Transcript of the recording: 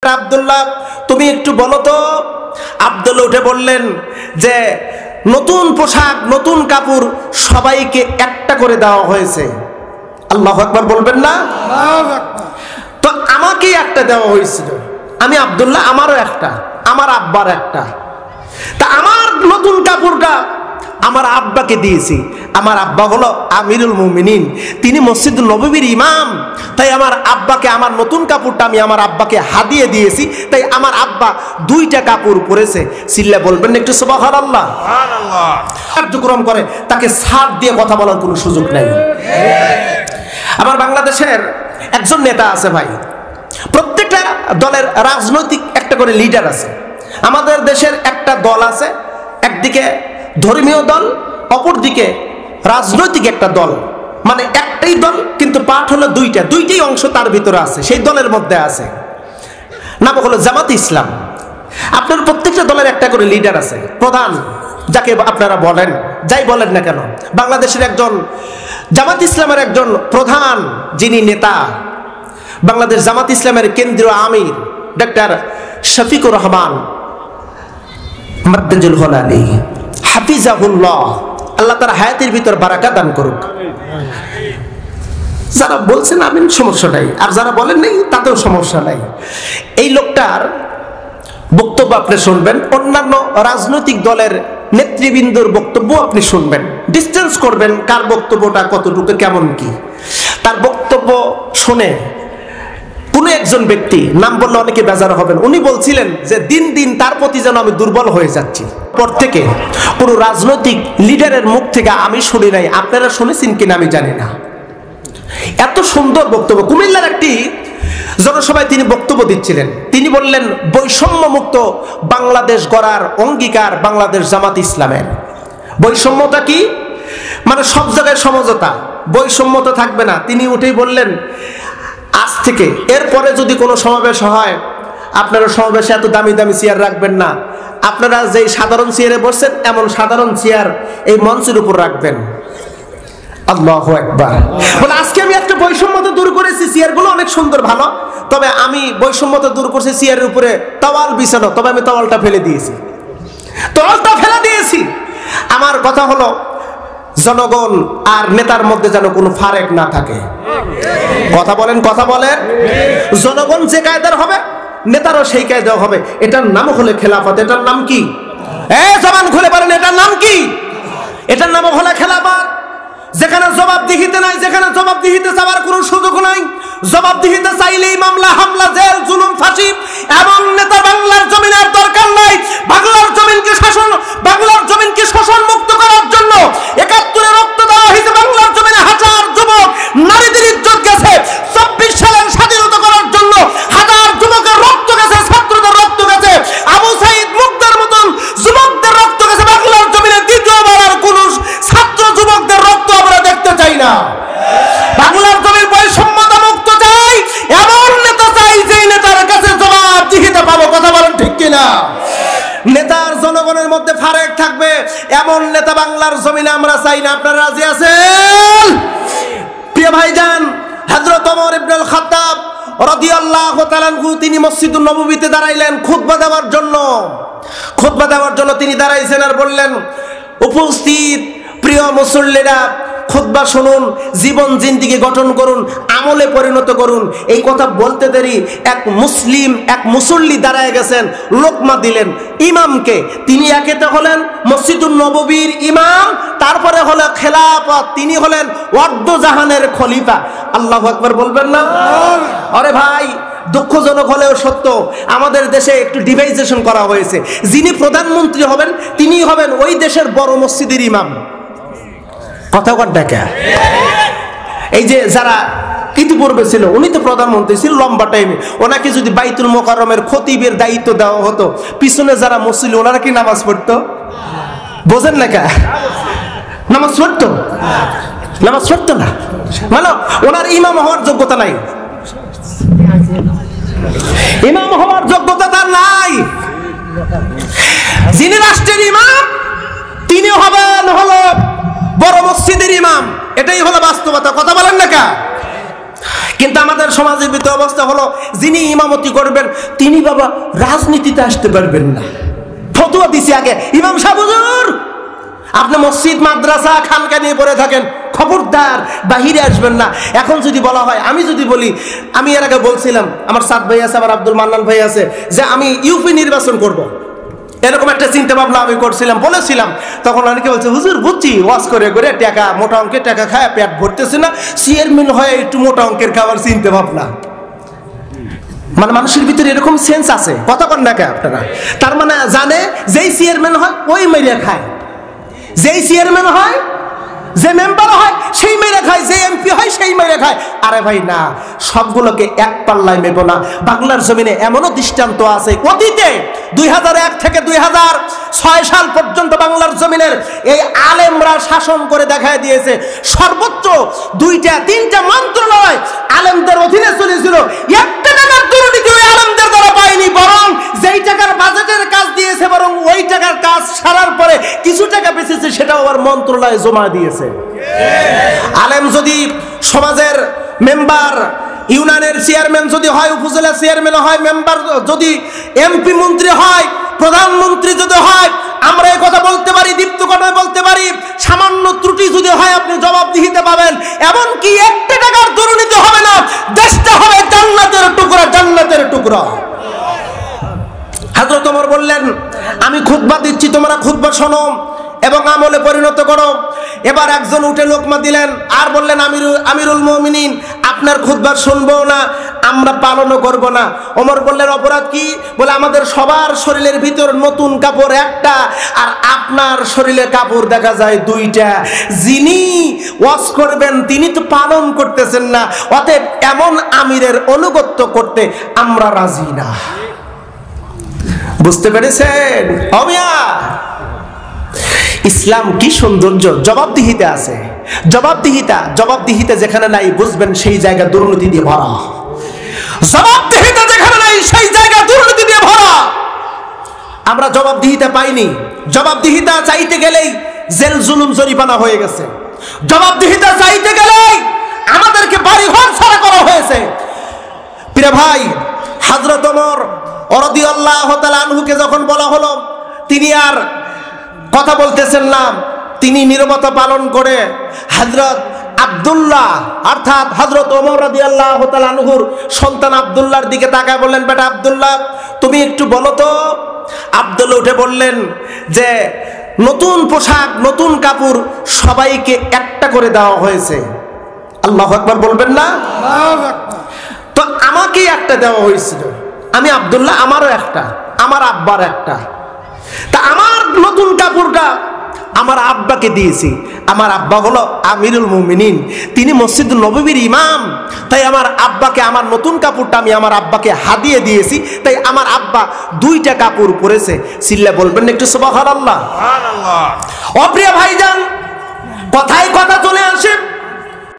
একটা, আব্দুল্লাহ তুমি একটু বলো তো। আব্দুল্লাহ উঠে বললেন যে নতুন পোশাক, নতুন কাপড় সবাইকে একটা করে দেওয়া হয়েছে। আল্লাহু আকবার বলবেন না? তো আমাকে একটা দেওয়া হয়েছিল, আমি আব্দুল্লাহ, আমারও একটা, আমার আব্বার একটা। তা আমার নতুন কাপড়টা আমার আব্বাকে দিয়েছি। আমার আব্বা হলো আমিরুল মুমিনিন, তিনি মসজিদুল নববীর ইমাম। তাই আমার আব্বাকে, আমার নতুন কাপড়টা আমি আমার আব্বাকে হাদিয়ে দিয়েছি। তাই আমার আব্বা দুইটা কাপড় পরেছে। সিল্লা বলবেন একটু সুবহানাল্লাহ। কার্যক্রম করে তাকে ছাড় দিয়ে কথা বলার কোনো সুযোগ নাই। আমার বাংলাদেশের একজন নেতা আছে ভাই, প্রত্যেকটা দলের রাজনৈতিক একটা করে লিডার আছে। আমাদের দেশের একটা দল আছে, একদিকে ধর্মীয় দল, অপরদিকে রাজনৈতিক একটা দল, মানে একটাই দল কিন্তু পার্ট হলো দুইটা, দুইটাই অংশ তার ভিতরে আছে, সেই দলের মধ্যে আছে। নাম হলো জামাত ইসলাম। আপনার প্রত্যেকটা দলের একটা করে লিডার আছে, প্রধান যাকে আপনারা বলেন, যাই বলেন না কেন। বাংলাদেশের একজন জামাত ইসলামের একজন প্রধান যিনি নেতা, বাংলাদেশ জামাত ইসলামের কেন্দ্রীয় আমির ডক্টর শফিকুর রহমান মাদ্দাজুল হলালি হাফিজাহুল্লাহ, আল্লাহ তার হায়াতের ভিতর বারাকা দান করুক। যারা বলছেন আমিন, সমস্যা নাই, আর যারা বলেন নাই তাতেও সমস্যা নাই। এই লোকটার বক্তব্য আপনি শুনবেন, অন্যান্য রাজনৈতিক দলের নেতৃবৃন্দর বক্তব্য আপনি শুনবেন, ডিসটেন্স করবেন কার বক্তব্যটা কতটুকু কেমন কি। তার বক্তব্য শুনে কোনো একজন ব্যক্তি, নাম বললে অনেকে বেজার হবেন, উনি বলছিলেন যে দিন দিন তার প্রতি যেন আমি দুর্বল হয়ে যাচ্ছি। পর থেকে কোনো রাজনৈতিক লিডারের মুখ থেকে আমি শুনি নাই, আপনারা শুনেছেন কিনা আমি জানি না। এত সুন্দর বক্তব্য। কুমিল্লার একটি জনসভায় তিনি বক্তব্য দিচ্ছিলেন, তিনি বললেন বৈষম্য মুক্ত বাংলাদেশ গড়ার অঙ্গীকার বাংলাদেশ জামাত ইসলামের। বৈষম্যতা কি? মানে সব জায়গায় সমঝোতা, বৈষম্যতা থাকবে না। তিনি উঠেই বললেন আজ থেকে এরপরে যদি কোনো সমাবেশ হয়, আপনারা সমাবেশে এত দামি দামি চেয়ার রাখবেন না, আপনারা যেই সাধারণ চেয়ারে বসছেন এমন সাধারণ চেয়ার এই মঞ্চের উপর রাখবেন। আল্লাহু আকবার। বলে আজকে আমি একটা বৈষম্যতা দূর করেছি, চেয়ারগুলো অনেক সুন্দর ভালো, তবে আমি বৈষম্যতা দূর করছি চেয়ারের উপরে তাওয়াল বিছানো, তবে আমি তাওয়ালটা ফেলে দিয়েছি, তাওয়ালটা ফেলে দিয়েছি। আমার কথা হলো জনগণ আর নেতার মধ্যে যেন কোনো ফারাক না থাকে। কথা বলেন, কথা বলেন। জনগণ যে কায়দার হবে নেতারও সেই কায়দা হবে। এটার নাম হলো খেলাফত। এটার নাম কি? জবান খুলে বলেন, এটার নাম কি? এটার নাম হলো খেলাফত। যেখানে জবাবদিহিতে নাই, যেখানে জবাবদিহিতে চাওয়ার কোনো সুযোগ নাই, জবাবদিহিতে চাইলেই মামলা, হামলা, জেল, জুলুম, ফাঁসি, এমন নেতা বাংলার জমিনের দরকার নাই। বাংলার জমিনকে শাসন, বাংলার জমিনকে শোষণ মুক্ত করার জন্য ৭১ রক্ত দেওয়া হয়েছে। বাংলার জমিনে হাজার যুবক নারীদের ইজ্জত গেছে। ২৪ সালের স্বাধীনতা করার জন্য হাজার যুবকের রক্ত গেছে, ছাত্রদের রক্ত গেছে, আবু সাইদ মুগ্ধার মতন যুবকদের রক্ত গেছে। বাংলার জমিনে দ্বিতীয়বার আর কোন ছাত্র যুবকদের রক্ত আমরা দেখতে চাই না। বাংলার জমির বৈষম্যতা মুক্ত চাই, এমন নেতা চাই যে নেতার কাছে জবাবদিহিতে পাবো। কথা বলেন ঠিক কিনা? নেতার জনগণের মধ্যে ফারাক থাকবে এমন নেতা বাংলার জমিনে আমরা চাই না। আপনারা রাজি আছেন? প্রিয় ভাইজান, হযরত ওমর ইবনুল খাত্তাব রাদিয়াল্লাহু তাআলা আনহু তিনি মসজিদুন নববীতে দাঁড়াইলেন খুতবা দেওয়ার জন্য। খুতবা দেওয়ার জন্য তিনি দাঁড়াইছেন আর বললেন, উপস্থিত প্রিয় মুসল্লিরা, খুতবা শুনুন, জীবন জিন্দেগি গঠন করুন, আমলে পরিণত করুন। এই কথা বলতে দেরি এক মুসলিম, এক মুসল্লি দাঁড়ায় গেছেন, লোকমা দিলেন ইমামকে। তিনি একেতে হলেন মসজিদুন নববীর ইমাম, তারপরে হলো খেলাফত, তিনি হলেন ওয়ার্দজাহানের খলিফা। আল্লাহু আকবার বলবেন না? আরে ভাই, দুঃখজনক হলেও সত্য, আমাদের দেশে একটু ডিভাইজেশন করা হয়েছে। যিনি প্রধানমন্ত্রী হবেন তিনি হবেন ওই দেশের বড় মসজিদের ইমাম। কথা কর দেখা, এই যে যারা ইতিপূর্বে ছিল উনি তো প্রধানমন্ত্রী ছিল লম্বা টাইমে, ওনাকে যদি বাইতুল মোকাররমের খতিবের দায়িত্ব দেওয়া হতো, পিছনে যারা মুসল্লি ওনারা কি নামাজ পড়তো? বোঝেন না কে? নামাজ পড়তো? নামাজ পড়তো না, মানে ওনার ইমাম হওয়ার যোগ্যতা নাই। ইমাম হওয়ার যোগ্যতা তার নাই। যিনি রাষ্ট্রের ইমাম তিনি হবেন হলো বড় মসজিদের ইমাম। এটাই হলো বাস্তবতা। কথা বলেন না কা? কিন্তু আমাদের সমাজের ভিতরে অবস্থা হলো, যিনি ইমামতি করবেন তিনি বাবা রাজনীতিতে আসতে পারবেন না। ফতোয়া দিছি আগে, ইমাম সাহেব হুজুর আপনি মসজিদ মাদ্রাসা খানকা নিয়ে পড়ে থাকেন, খবরদার বাহিরে আসবেন না। এখন যদি বলা হয়, আমি যদি বলি, আমি এর আগে বলছিলাম, আমার সাদ ভাই আছে, আমার আব্দুল মান্নান ভাই আছে, যে আমি ইউপি নির্বাচন করব, এরকম একটা চিন্তা ভাবনা আমি করছিলাম, বলেছিলাম। তখন অনেকে বলছে হুজুর বুঝছি, ওয়াজ করে করে টাকা, মোটা অঙ্কের টাকা খায় পেট ভরতেছে না, চেয়ারম্যান হয় একটু মোটা অঙ্কের খাবার চিন্তা ভাবনা। মানে মানুষের ভিতরে এরকম সেন্স আছে, কথা কন না কে আপনারা? তার মানে জানে যেই চেয়ারম্যান হয় ওই মেরে খায়, যেই চেয়ারম্যান হয়, যে মেম্বার হয় সেই মেরে খায়, যে এমপি হয় সেই মেরে খায়। আরে ভাই না, সবগুলোকে এক পাল্লায় মেপো না। বাংলার জমিনে এমনও দৃষ্টান্ত আছে, অতীতে 2001 থেকে 2006 সাল পর্যন্ত বাংলার জমিনের এই আলেমরা শাসন করে দেখায় দিয়েছে। সর্বোচ্চ 2-3টা মন্ত্রণালয় আলেমদের অধীনে চলেছিল। একটা টাকার দুর্নীতি ওই আলেমদের দ্বারা পায়নি, বরং যেই টাকার বাজেটের কাজ দিয়েছে, বরং ওই টাকার কাজ সারার পরে কিছু টাকা বেঁচেছে, সেটাও আবার মন্ত্রণালয়ে জমা দিয়েছে। আলেম যদি সমাজের মেম্বার, ইউনিয়নের চেয়ারম্যান যদি হয়, উপজেলা চেয়ারম্যান হয়, মেম্বার যদি এমপি মন্ত্রী হয়, প্রধানমন্ত্রী যদি হয়, আমরা এই কথা বলতে পারি, দীপ্ত কথায় বলতে পারি, সামান্য ত্রুটি যদি হয় আপনি জবাবদিহিতে পাবেন। এমনকি একটা টাকার দুর্নীতি হবে না, দেশটা হবে জান্নাতের টুকরা, জান্নাতের টুকরা। হযরত ওমর বললেন, আমি খুতবা দিচ্ছি, তোমরা খুতবা শোনো এবং আমলে পরিণত করো। এবার একজন উঠে লোকমা দিলেন আর বললেন, আমিরুল মুমিনিন, আপনার খুতবা শুনবো না, আমরা পালনও করব না। ওমর বললেন, অপরাধ কি? বলে, আমাদের সবার শরীরের ভিতর নতুন কাপড় একটা, আর আপনার শরীরে কাপড় দেখা যায় 2টা। যিনি ওয়াজ করবেন তিনি তো পালন করতেছেন না, অতএব এমন আমিরের অনুগত্য করতে আমরা রাজি না। বুঝতে পেরেছেন? অমিয়া, ইসলাম কি সৌন্দর্য! জবাবদিহিতে আছে, জবাবদিহিতা যেখানে নাই বুঝবেন সেই জায়গা দুর্নীতি দিয়ে ভরা। জবাবদিহিতা যেখানে নাই সেই জায়গা দুর্নীতি দিয়ে ভরা। আমরা জবাবদিহিতা পাইনি। জবাবদিহিতা চাইতে গেলেই জেল জুলুম জরিমানা হয়ে গেছে। জবাবদিহিতা চাইতে গেলেই আমাদেরকে বাড়িঘর ছাড়া করা হয়েছে। প্রিয় ভাই, হযরত ওমর রাদিয়াল্লাহু তাআলা আনহুকে যখন বলা হলো তিনি আর কথা বলতেছেন না, তিনি নীরবতা পালন করে হযরত আব্দুল্লাহ অর্থাৎ হযরত ওমর রাদিয়াল্লাহু তাআলা আনহুর সন্তান আব্দুল্লাহর দিকে তাকায় বললেন, বেটা আব্দুল্লাহ, তুমি একটু বলো তো। আব্দুল্লাহ উঠে বললেন যে নতুন পোশাক, নতুন কাপড় সবাইকে একটা করে দেওয়া হয়েছে। আল্লাহু আকবার বলবেন না? আল্লাহু আকবার। তো আমাকে একটা দেওয়া হয়েছিল, আমি আব্দুল্লাহ, আমারও একটা, আমার আব্বার একটা। তা আমার নতুন কাপড়টা আমার আব্বাকে দিয়েছি। আমার আব্বা হলো আমিরুল মুমিনিন, তিনি মসজিদুল নববীর ইমাম। তাই আমার আব্বাকে, আমার নতুন কাপড়টা আমি আমার আব্বাকে হাদিয়ে দিয়েছি। তাই আমার আব্বা 2টা কাপড় পরেছে। চিল্লা বলবেন একটু সুবহানাল্লাহ। সুবহানাল্লাহ। অপ্রিয় ভাইজান, কথায় কথা চলে আসে,